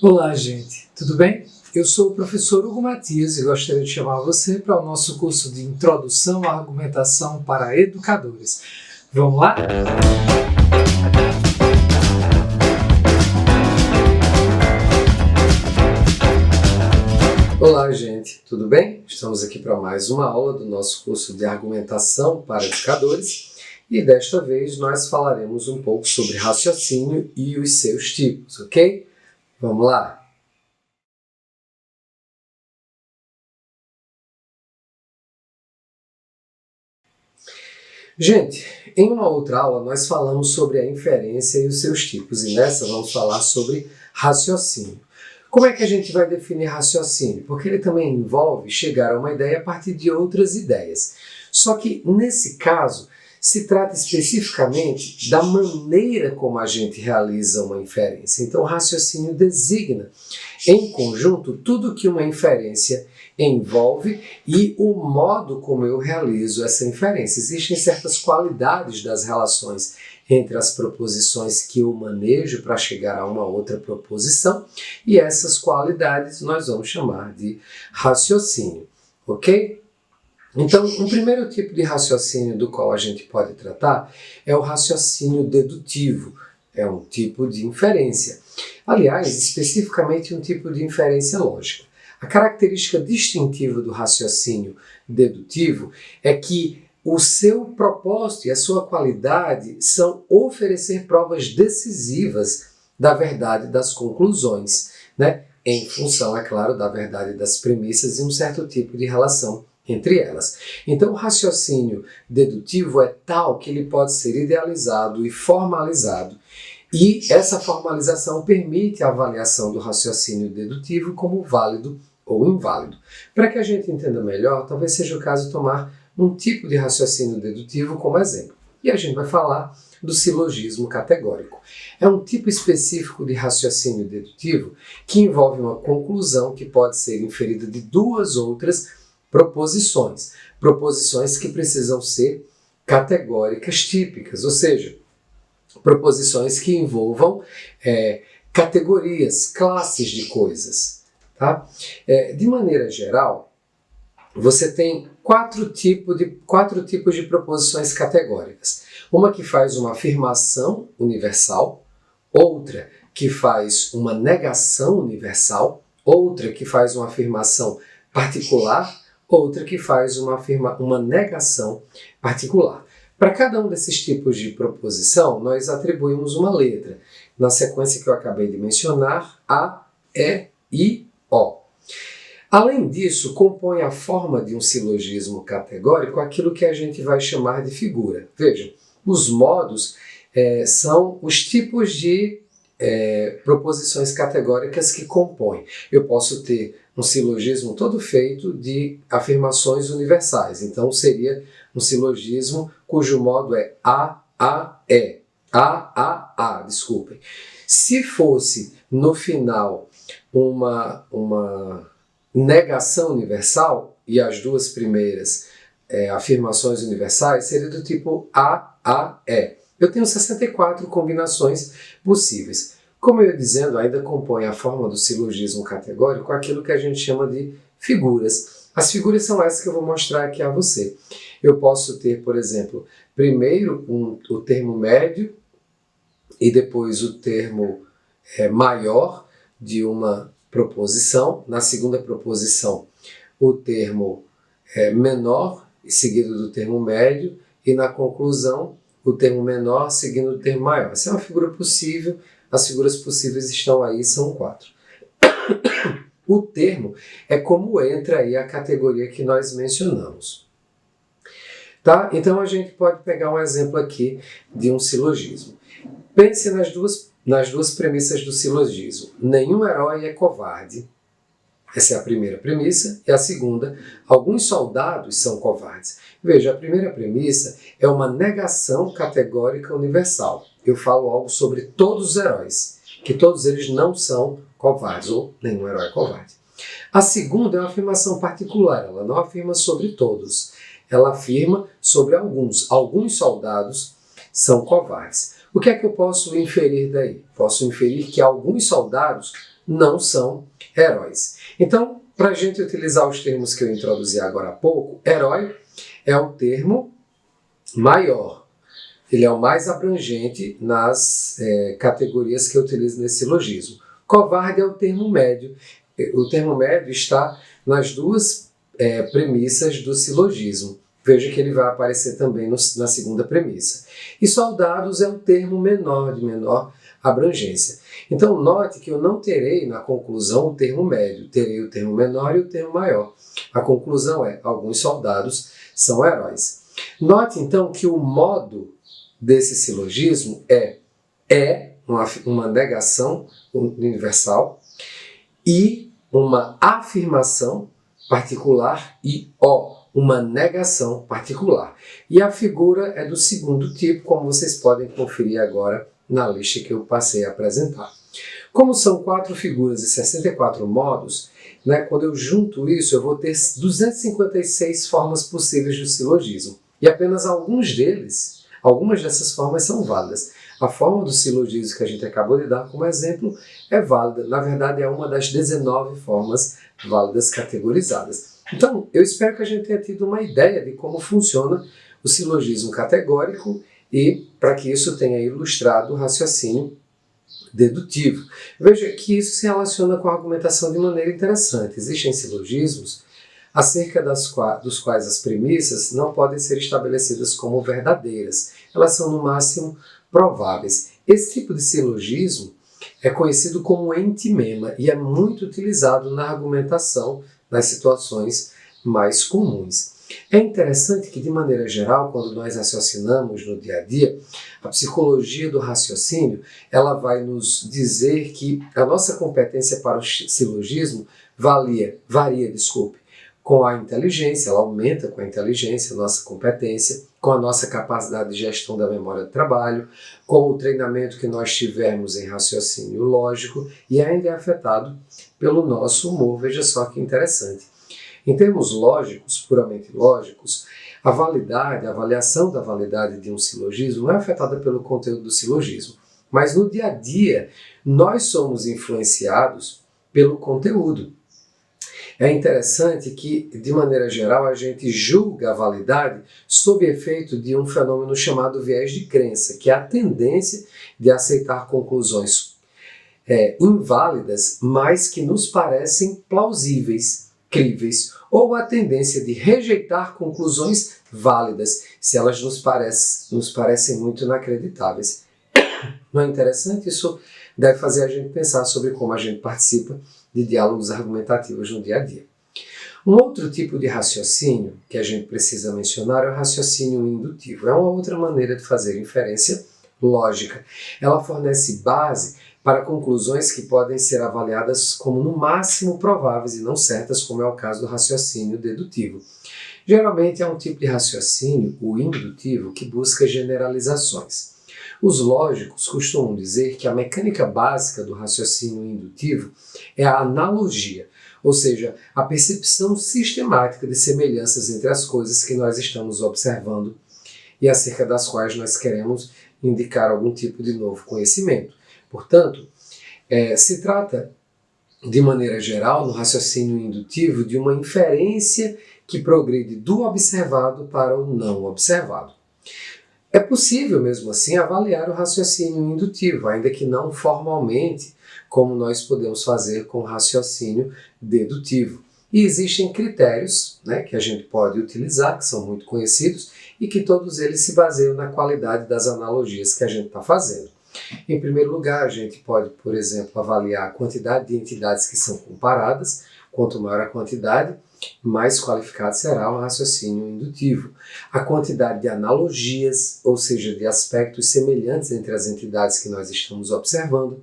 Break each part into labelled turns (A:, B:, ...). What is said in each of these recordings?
A: Olá, gente, tudo bem? Eu sou o professor Hugo Matias e gostaria de chamar você para o nosso curso de Introdução à Argumentação para Educadores. Vamos lá? Olá, gente, tudo bem? Estamos aqui para mais uma aula do nosso curso de Argumentação para Educadores e desta vez nós falaremos um pouco sobre raciocínio e os seus tipos, ok? Vamos lá? Gente, em uma outra aula nós falamos sobre a inferência e os seus tipos, e nessa vamos falar sobre raciocínio. Como é que a gente vai definir raciocínio? Porque ele também envolve chegar a uma ideia a partir de outras ideias. Só que, nesse caso, se trata especificamente da maneira como a gente realiza uma inferência. Então, o raciocínio designa, em conjunto, tudo que uma inferência envolve e o modo como eu realizo essa inferência. Existem certas qualidades das relações entre as proposições que eu manejo para chegar a uma outra proposição, e essas qualidades nós vamos chamar de raciocínio, ok? Então, um primeiro tipo de raciocínio do qual a gente pode tratar é o raciocínio dedutivo. É um tipo de inferência. Aliás, especificamente um tipo de inferência lógica. A característica distintiva do raciocínio dedutivo é que o seu propósito e a sua qualidade são oferecer provas decisivas da verdade das conclusões, né? Em função, é claro, da verdade das premissas e um certo tipo de relação entre elas. Então, o raciocínio dedutivo é tal que ele pode ser idealizado e formalizado, e essa formalização permite a avaliação do raciocínio dedutivo como válido ou inválido. Para que a gente entenda melhor, talvez seja o caso tomar um tipo de raciocínio dedutivo como exemplo. E a gente vai falar do silogismo categórico. É um tipo específico de raciocínio dedutivo que envolve uma conclusão que pode ser inferida de duas outras proposições. Proposições que precisam ser categóricas típicas, ou seja, proposições que envolvam categorias, classes de coisas. Tá? De maneira geral, você tem quatro tipos de proposições categóricas. Uma que faz uma afirmação universal, outra que faz uma negação universal, outra que faz uma afirmação particular, outra que faz uma negação particular. Para cada um desses tipos de proposição, nós atribuímos uma letra, na sequência que eu acabei de mencionar, A, E, I, O. Além disso, compõe a forma de um silogismo categórico aquilo que a gente vai chamar de figura. Vejam, os modos são os tipos de proposições categóricas que compõem. Eu posso ter um silogismo todo feito de afirmações universais. Então, seria um silogismo cujo modo é A-A-E. A-A-A, desculpem. Se fosse, no final, uma negação universal, e as duas primeiras afirmações universais, seria do tipo A-A-E. Eu tenho 64 combinações possíveis. Como eu ia dizendo, ainda compõe a forma do silogismo categórico aquilo que a gente chama de figuras. As figuras são essas que eu vou mostrar aqui a você. Eu posso ter, por exemplo, primeiro o termo médio e depois o termo maior de uma proposição. Na segunda proposição, o termo menor, seguido do termo médio, e na conclusão, o termo menor seguindo o termo maior. Essa é uma figura possível, as figuras possíveis estão aí, são 4. O termo é como entra aí a categoria que nós mencionamos. Tá? Então a gente pode pegar um exemplo aqui de um silogismo. Pense nas duas premissas do silogismo. Nenhum herói é covarde. Essa é a primeira premissa. E a segunda, alguns soldados são covardes. Veja, a primeira premissa é uma negação categórica universal. Eu falo algo sobre todos os heróis, que todos eles não são covardes, ou nenhum herói é covarde. A segunda é uma afirmação particular, ela não afirma sobre todos. Ela afirma sobre alguns. Alguns soldados são covardes. O que é que eu posso inferir daí? Posso inferir que alguns soldados não são heróis. Então, para a gente utilizar os termos que eu introduzi agora há pouco, herói é o termo maior. Ele é o mais abrangente nas categorias que eu utilizo nesse silogismo. Covarde é o termo médio. O termo médio está nas duas premissas do silogismo. Veja que ele vai aparecer também na segunda premissa. E soldados é um termo menor, de menor abrangência. Então, note que eu não terei na conclusão o termo médio, terei o termo menor e o termo maior. A conclusão é: alguns soldados são heróis. Note, então, que o modo desse silogismo é uma negação universal e uma afirmação particular e uma negação particular. E a figura é do segundo tipo, como vocês podem conferir agora na lista que eu passei a apresentar. Como são 4 figuras e 64 modos, quando eu junto isso, eu vou ter 256 formas possíveis de silogismo. E apenas algumas dessas formas são válidas. A forma do silogismo que a gente acabou de dar como exemplo é válida. Na verdade, é uma das 19 formas válidas categorizadas. Então, eu espero que a gente tenha tido uma ideia de como funciona o silogismo categórico e para que isso tenha ilustrado o raciocínio dedutivo. Veja que isso se relaciona com a argumentação de maneira interessante. Existem silogismos acerca dos quais as premissas não podem ser estabelecidas como verdadeiras. Elas são, no máximo, prováveis. Esse tipo de silogismo é conhecido como entimema e é muito utilizado na argumentação nas situações mais comuns. É interessante que, de maneira geral, quando nós raciocinamos no dia a dia, a psicologia do raciocínio ela vai nos dizer que a nossa competência para o silogismo varia com a inteligência, ela aumenta com a inteligência, a nossa competência, com a nossa capacidade de gestão da memória de trabalho, com o treinamento que nós tivermos em raciocínio lógico e ainda é afetado pelo nosso humor. Veja só que interessante. Em termos lógicos, puramente lógicos, a avaliação da validade de um silogismo não é afetada pelo conteúdo do silogismo, mas no dia a dia nós somos influenciados pelo conteúdo. É interessante que, de maneira geral, a gente julga a validade sob efeito de um fenômeno chamado viés de crença, que é a tendência de aceitar conclusões inválidas, mas que nos parecem plausíveis, críveis, ou a tendência de rejeitar conclusões válidas, se elas nos parecem muito inacreditáveis. Não é interessante? Isso deve fazer a gente pensar sobre como a gente participa de diálogos argumentativos no dia a dia. Um outro tipo de raciocínio que a gente precisa mencionar é o raciocínio indutivo. É uma outra maneira de fazer inferência lógica. Ela fornece base para conclusões que podem ser avaliadas como no máximo prováveis e não certas, como é o caso do raciocínio dedutivo. Geralmente é um tipo de raciocínio, o indutivo, que busca generalizações. Os lógicos costumam dizer que a mecânica básica do raciocínio indutivo é a analogia, ou seja, a percepção sistemática de semelhanças entre as coisas que nós estamos observando e acerca das quais nós queremos indicar algum tipo de novo conhecimento. Portanto, se trata, de maneira geral, no raciocínio indutivo, de uma inferência que progride do observado para o não observado. É possível, mesmo assim, avaliar o raciocínio indutivo, ainda que não formalmente, como nós podemos fazer com o raciocínio dedutivo. E existem critérios que a gente pode utilizar, que são muito conhecidos, e que todos eles se baseiam na qualidade das analogias que a gente está fazendo. Em primeiro lugar, a gente pode, por exemplo, avaliar a quantidade de entidades que são comparadas. Quanto maior a quantidade, mais qualificado será o raciocínio indutivo. A quantidade de analogias, ou seja, de aspectos semelhantes entre as entidades que nós estamos observando.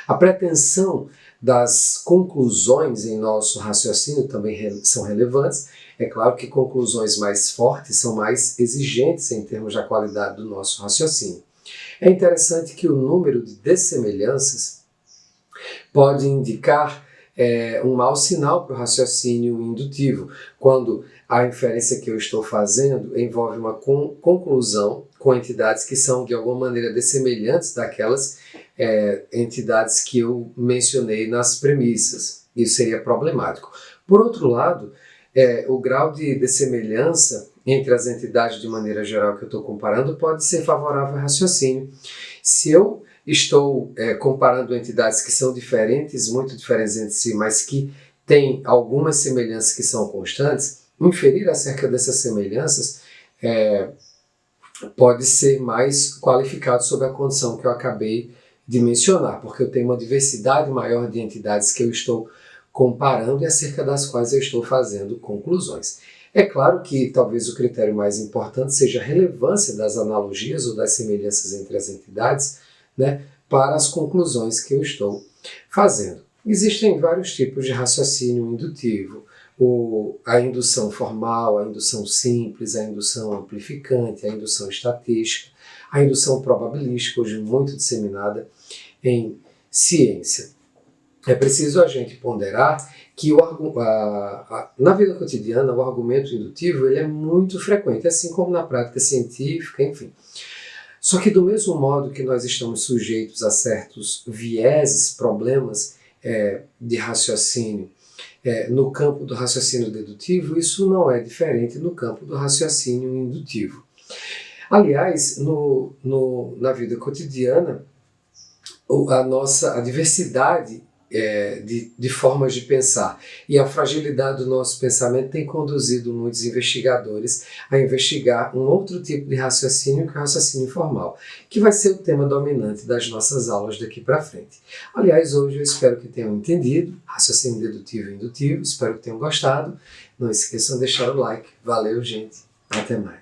A: A pretensão das conclusões em nosso raciocínio também são relevantes. É claro que conclusões mais fortes são mais exigentes em termos da qualidade do nosso raciocínio. É interessante que o número de dessemelhanças pode indicar um mau sinal para o raciocínio indutivo, quando a inferência que eu estou fazendo envolve uma conclusão com entidades que são de alguma maneira dessemelhantes daquelas entidades que eu mencionei nas premissas. Isso seria problemático. Por outro lado, o grau de dessemelhança entre as entidades de maneira geral que eu estou comparando pode ser favorável ao raciocínio. Se eu estou comparando entidades que são diferentes, muito diferentes entre si, mas que têm algumas semelhanças que são constantes, inferir acerca dessas semelhanças pode ser mais qualificado sob a condição que eu acabei de mencionar, porque eu tenho uma diversidade maior de entidades que eu estou comparando e acerca das quais eu estou fazendo conclusões. É claro que talvez o critério mais importante seja a relevância das analogias ou das semelhanças entre as entidades, né, para as conclusões que eu estou fazendo. Existem vários tipos de raciocínio indutivo. A indução formal, a indução simples, a indução amplificante, a indução estatística, a indução probabilística, hoje muito disseminada em ciência. É preciso a gente ponderar que na vida cotidiana o argumento indutivo ele é muito frequente, assim como na prática científica, enfim. Só que do mesmo modo que nós estamos sujeitos a certos vieses, problemas de raciocínio no campo do raciocínio dedutivo, isso não é diferente no campo do raciocínio indutivo. Aliás, na vida cotidiana, a diversidade de formas de pensar e a fragilidade do nosso pensamento tem conduzido muitos investigadores a investigar um outro tipo de raciocínio, que é o raciocínio formal, que vai ser o tema dominante das nossas aulas daqui para frente. Aliás, hoje eu espero que tenham entendido raciocínio dedutivo e indutivo, espero que tenham gostado. Não esqueçam de deixar o like. Valeu, gente. Até mais.